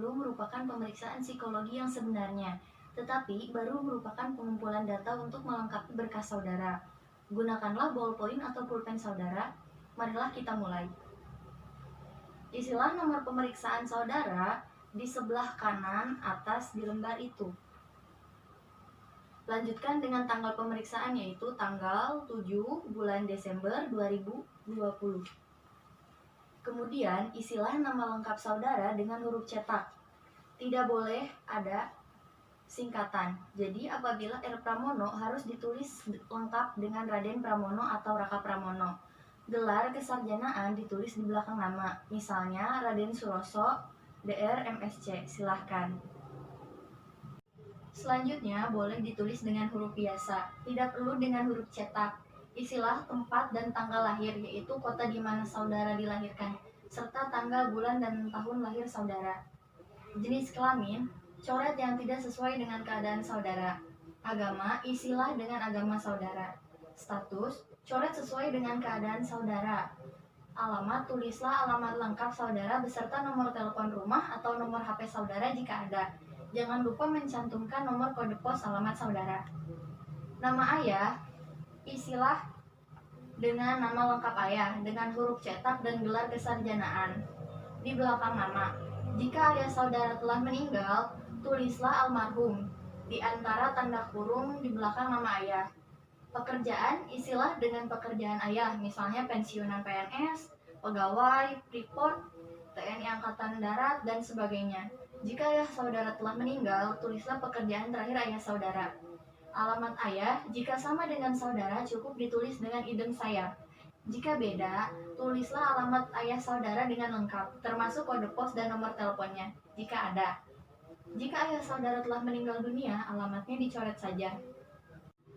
belum merupakan pemeriksaan psikologi yang sebenarnya, tetapi baru merupakan pengumpulan data untuk melengkapi berkas saudara. Gunakanlah ballpoint atau pulpen saudara. Marilah kita mulai. Isilah nomor pemeriksaan saudara di sebelah kanan atas di lembar itu. Lanjutkan dengan tanggal pemeriksaan, yaitu tanggal 7 bulan Desember 2020. Kemudian isilah nama lengkap saudara dengan huruf cetak. Tidak boleh ada singkatan. Jadi apabila R. Pramono harus ditulis lengkap dengan Raden Pramono atau Raka Pramono. Gelar kesarjanaan ditulis di belakang nama. Misalnya Raden Suroso, Dr. MSc. Silahkan. Selanjutnya boleh ditulis dengan huruf biasa, tidak perlu dengan huruf cetak. Isilah tempat dan tanggal lahir, yaitu kota di mana saudara dilahirkan, serta tanggal, bulan, dan tahun lahir saudara. Jenis kelamin, coret yang tidak sesuai dengan keadaan saudara. Agama, isilah dengan agama saudara. Status, coret sesuai dengan keadaan saudara. Alamat, tulislah alamat lengkap saudara beserta nomor telepon rumah atau nomor HP saudara jika ada. Jangan lupa mencantumkan nomor kode pos alamat saudara. Nama ayah, isilah dengan nama lengkap ayah dengan huruf cetak dan gelar kesarjanaan di belakang nama. Jika ayah saudara telah meninggal, tulislah almarhum di antara tanda kurung di belakang nama ayah. Pekerjaan, isilah dengan pekerjaan ayah, misalnya pensiunan PNS, pegawai, Freeport, TNI Angkatan Darat, dan sebagainya. Jika ayah saudara telah meninggal, tulislah pekerjaan terakhir ayah saudara. Alamat ayah, jika sama dengan saudara, cukup ditulis dengan idem saya. Jika beda, tulislah alamat ayah saudara dengan lengkap, termasuk kode pos dan nomor teleponnya, jika ada. Jika ayah saudara telah meninggal dunia, alamatnya dicoret saja.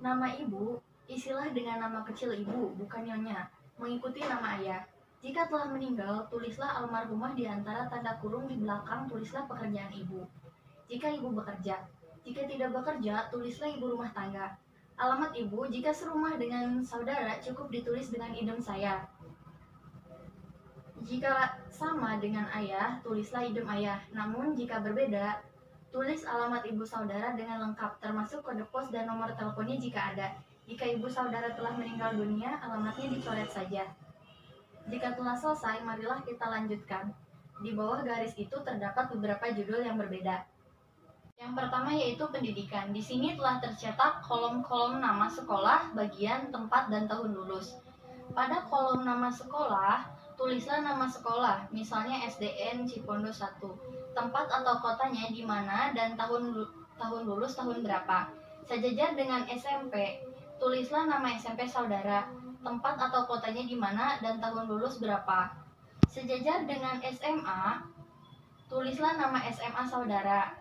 Nama ibu, isilah dengan nama kecil ibu, bukan nyonya, mengikuti nama ayah. Jika telah meninggal, tulislah almarhumah di antara tanda kurung di belakang, tulislah pekerjaan ibu. Jika ibu bekerja. Jika tidak bekerja, tulislah ibu rumah tangga. Alamat ibu, jika serumah dengan saudara, cukup ditulis dengan idem saya. Jika sama dengan ayah, tulislah idem ayah. Namun, jika berbeda, tulis alamat ibu saudara dengan lengkap, termasuk kode pos dan nomor teleponnya jika ada. Jika ibu saudara telah meninggal dunia, alamatnya dicoret saja. Jika telah selesai, marilah kita lanjutkan. Di bawah garis itu terdapat beberapa judul yang berbeda. Yang pertama yaitu pendidikan. Di sini telah tercetak kolom-kolom nama sekolah, bagian, tempat, dan tahun lulus. Pada kolom nama sekolah, tulislah nama sekolah, misalnya SDN Cipondo 1, tempat atau kotanya di mana, dan tahun lulus tahun berapa. Sejajar dengan SMP, tulislah nama SMP saudara, tempat atau kotanya di mana, dan tahun lulus berapa. Sejajar dengan SMA, tulislah nama SMA saudara,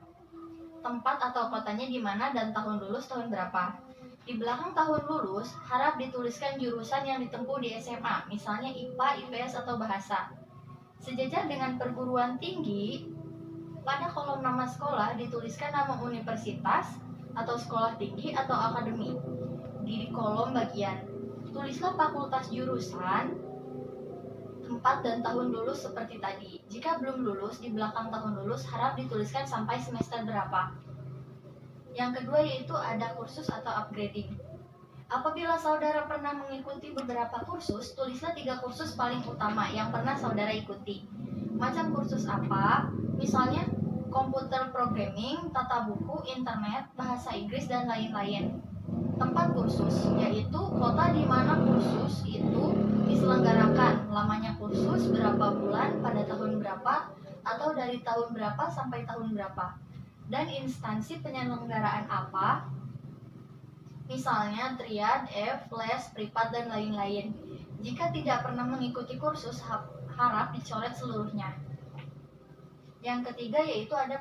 tempat atau kotanya di mana, dan tahun lulus tahun berapa. Di belakang tahun lulus, harap dituliskan jurusan yang ditempuh di SMA, misalnya IPA, IPS, atau bahasa. Sejajar dengan perguruan tinggi, pada kolom nama sekolah dituliskan nama universitas atau sekolah tinggi atau akademi. Di kolom bagian, tulislah fakultas jurusan, tempat, dan tahun lulus seperti tadi. Jika belum lulus, di belakang tahun lulus harap dituliskan sampai semester berapa. Yang kedua yaitu ada kursus atau upgrading. Apabila saudara pernah mengikuti beberapa kursus, tulislah 3 kursus paling utama yang pernah saudara ikuti. Macam kursus apa? Misalnya komputer programming, tata buku, internet, bahasa Inggris, dan lain-lain. Tempat kursus, yaitu kota di mana kursus itu diselenggarakan, lamanya kursus, berapa bulan, pada tahun berapa, atau dari tahun berapa sampai tahun berapa, dan instansi penyelenggaraan apa, misalnya triad, les, privat, dan lain-lain. Jika tidak pernah mengikuti kursus, harap dicoret seluruhnya. Yang ketiga yaitu ada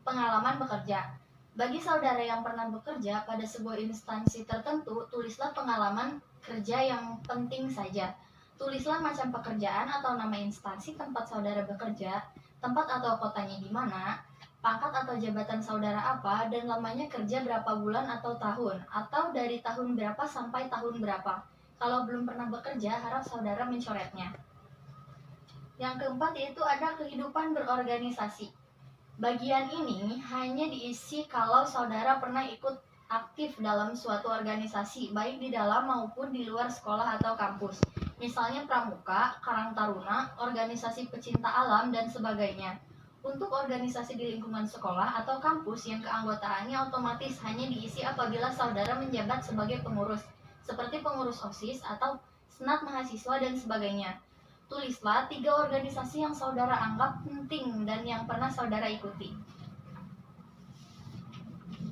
pengalaman bekerja. Bagi saudara yang pernah bekerja pada sebuah instansi tertentu, tulislah pengalaman kerja yang penting saja. Tulislah macam pekerjaan atau nama instansi tempat saudara bekerja, tempat atau kotanya di mana, pangkat atau jabatan saudara apa, dan lamanya kerja berapa bulan atau tahun, atau dari tahun berapa sampai tahun berapa. Kalau belum pernah bekerja, harap saudara mencoretnya. Yang keempat yaitu ada kehidupan berorganisasi. Bagian ini hanya diisi kalau saudara pernah ikut aktif dalam suatu organisasi, baik di dalam maupun di luar sekolah atau kampus. Misalnya pramuka, karang taruna, organisasi pecinta alam, dan sebagainya. Untuk organisasi di lingkungan sekolah atau kampus yang keanggotaannya otomatis hanya diisi apabila saudara menjabat sebagai pengurus, seperti pengurus OSIS atau senat mahasiswa dan sebagainya. Tulislah 3 organisasi yang saudara anggap penting dan yang pernah saudara ikuti.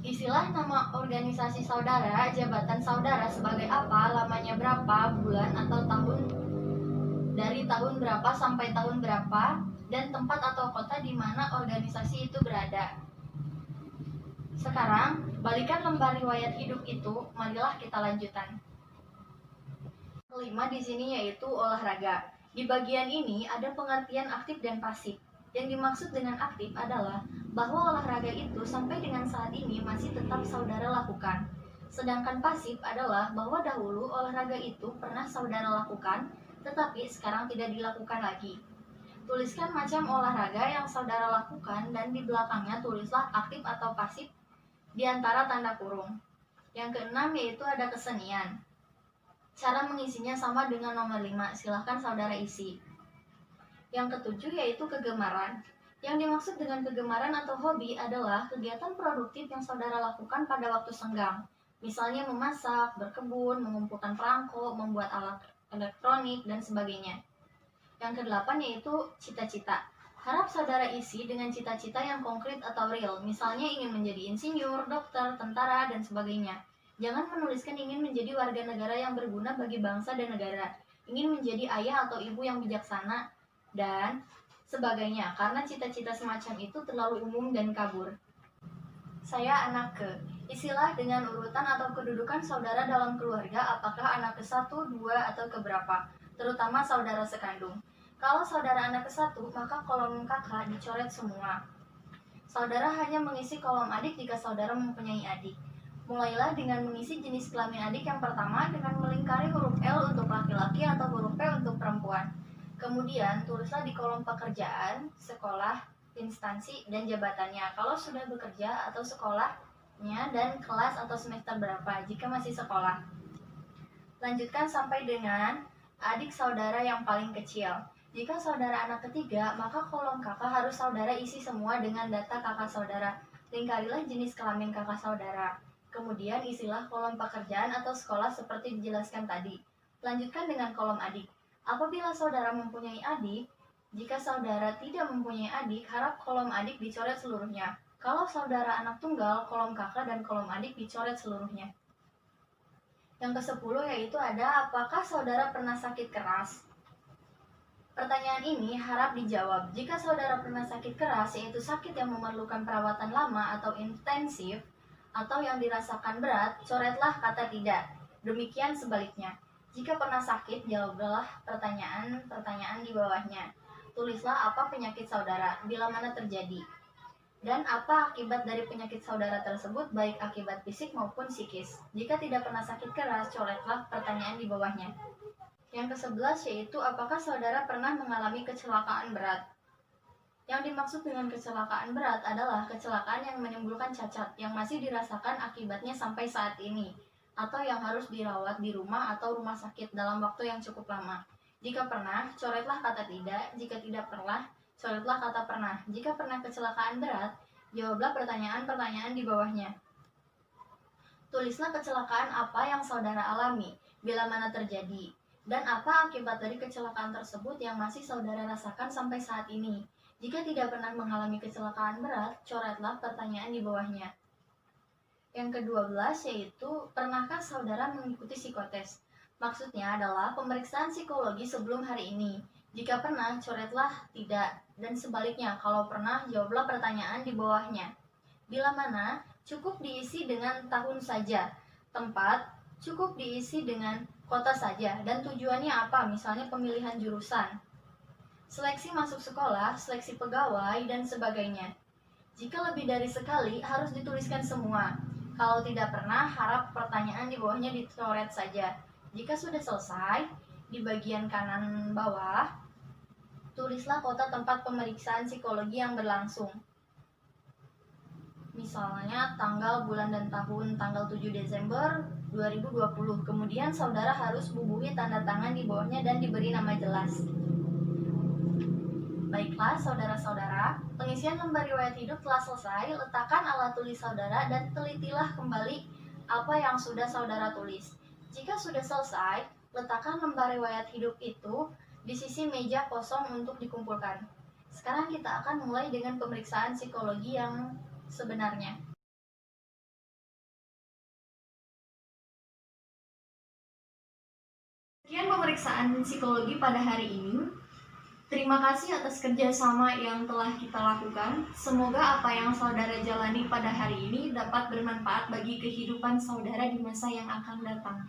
Isilah nama organisasi saudara, jabatan saudara sebagai apa, lamanya berapa, bulan atau tahun, dari tahun berapa sampai tahun berapa, dan tempat atau kota di mana organisasi itu berada. Sekarang, balikan lembar riwayat hidup itu, marilah kita lanjutkan. Kelima di sini yaitu olahraga. Di bagian ini ada pengertian aktif dan pasif. Yang dimaksud dengan aktif adalah bahwa olahraga itu sampai dengan saat ini masih tetap saudara lakukan. Sedangkan pasif adalah bahwa dahulu olahraga itu pernah saudara lakukan, tetapi sekarang tidak dilakukan lagi. Tuliskan macam olahraga yang saudara lakukan dan di belakangnya tulislah aktif atau pasif di antara tanda kurung. Yang keenam yaitu ada kesenian. Cara mengisinya sama dengan nomor 5, silahkan saudara isi. Yang ketujuh yaitu kegemaran. Yang dimaksud dengan kegemaran atau hobi adalah kegiatan produktif yang saudara lakukan pada waktu senggang. Misalnya memasak, berkebun, mengumpulkan perangko, membuat alat elektronik, dan sebagainya. Yang kedelapan yaitu cita-cita. Harap saudara isi dengan cita-cita yang konkret atau real, misalnya ingin menjadi insinyur, dokter, tentara, dan sebagainya. Jangan menuliskan ingin menjadi warga negara yang berguna bagi bangsa dan negara, ingin menjadi ayah atau ibu yang bijaksana, dan sebagainya, karena cita-cita semacam itu terlalu umum dan kabur. Saya anak ke. Isilah dengan urutan atau kedudukan saudara dalam keluarga, apakah anak ke-1, 2, atau keberapa, terutama saudara sekandung. Kalau saudara anak ke-1, maka kolom kakak dicoret semua. Saudara hanya mengisi kolom adik jika saudara mempunyai adik. Mulailah dengan mengisi jenis kelamin adik yang pertama dengan melingkari huruf L untuk laki-laki atau huruf P untuk perempuan. Kemudian tulislah di kolom pekerjaan, sekolah, instansi, dan jabatannya kalau sudah bekerja atau sekolahnya dan kelas atau semester berapa jika masih sekolah. Lanjutkan sampai dengan adik saudara yang paling kecil. Jika saudara anak ketiga, maka kolom kakak harus saudara isi semua dengan data kakak saudara. Lingkarilah jenis kelamin kakak saudara. Kemudian isilah kolom pekerjaan atau sekolah seperti dijelaskan tadi. Lanjutkan dengan kolom adik. Apabila saudara mempunyai adik, jika saudara tidak mempunyai adik, harap kolom adik dicoret seluruhnya. Kalau saudara anak tunggal, kolom kakak dan kolom adik dicoret seluruhnya. Yang ke-10 yaitu ada apakah saudara pernah sakit keras? Pertanyaan ini harap dijawab. Jika saudara pernah sakit keras, yaitu sakit yang memerlukan perawatan lama atau intensif, atau yang dirasakan berat, coretlah kata tidak. Demikian sebaliknya. Jika pernah sakit, jawablah pertanyaan-pertanyaan di bawahnya. Tulislah apa penyakit saudara, bila mana terjadi, dan apa akibat dari penyakit saudara tersebut, baik akibat fisik maupun psikis. Jika tidak pernah sakit keras, coretlah pertanyaan di bawahnya. Yang ke-11 yaitu apakah saudara pernah mengalami kecelakaan berat. Yang dimaksud dengan kecelakaan berat adalah kecelakaan yang menimbulkan cacat yang masih dirasakan akibatnya sampai saat ini, atau yang harus dirawat di rumah atau rumah sakit dalam waktu yang cukup lama. Jika pernah, coretlah kata tidak. Jika tidak pernah, coretlah kata pernah. Jika pernah kecelakaan berat, jawablah pertanyaan-pertanyaan di bawahnya. Tulislah kecelakaan apa yang saudara alami, bila mana terjadi, dan apa akibat dari kecelakaan tersebut yang masih saudara rasakan sampai saat ini. Jika tidak pernah mengalami kecelakaan berat, coretlah pertanyaan di bawahnya. Yang ke-12 yaitu, pernahkah saudara mengikuti psikotes? Maksudnya adalah pemeriksaan psikologi sebelum hari ini. Jika pernah, coretlah tidak, dan sebaliknya, kalau pernah, jawablah pertanyaan di bawahnya. Bila mana, cukup diisi dengan tahun saja. Tempat, cukup diisi dengan kota saja, dan tujuannya apa, misalnya pemilihan jurusan, seleksi masuk sekolah, seleksi pegawai, dan sebagainya. Jika lebih dari sekali, harus dituliskan semua. Kalau tidak pernah, harap pertanyaan di bawahnya dicoret saja. Jika sudah selesai, di bagian kanan bawah, tulislah kota tempat pemeriksaan psikologi yang berlangsung. Misalnya tanggal, bulan, dan tahun tanggal 7 Desember 2020. Kemudian saudara harus bubuhi tanda tangan di bawahnya dan diberi nama jelas. Baiklah saudara-saudara, pengisian lembar riwayat hidup telah selesai. Letakkan alat tulis saudara dan telitilah kembali apa yang sudah saudara tulis. Jika sudah selesai, letakkan lembar riwayat hidup itu di sisi meja kosong untuk dikumpulkan. Sekarang kita akan mulai dengan pemeriksaan psikologi yang sebenarnya. Sekian pemeriksaan psikologi pada hari ini. Terima kasih atas kerjasama yang telah kita lakukan. Semoga apa yang saudara jalani pada hari ini dapat bermanfaat bagi kehidupan saudara di masa yang akan datang.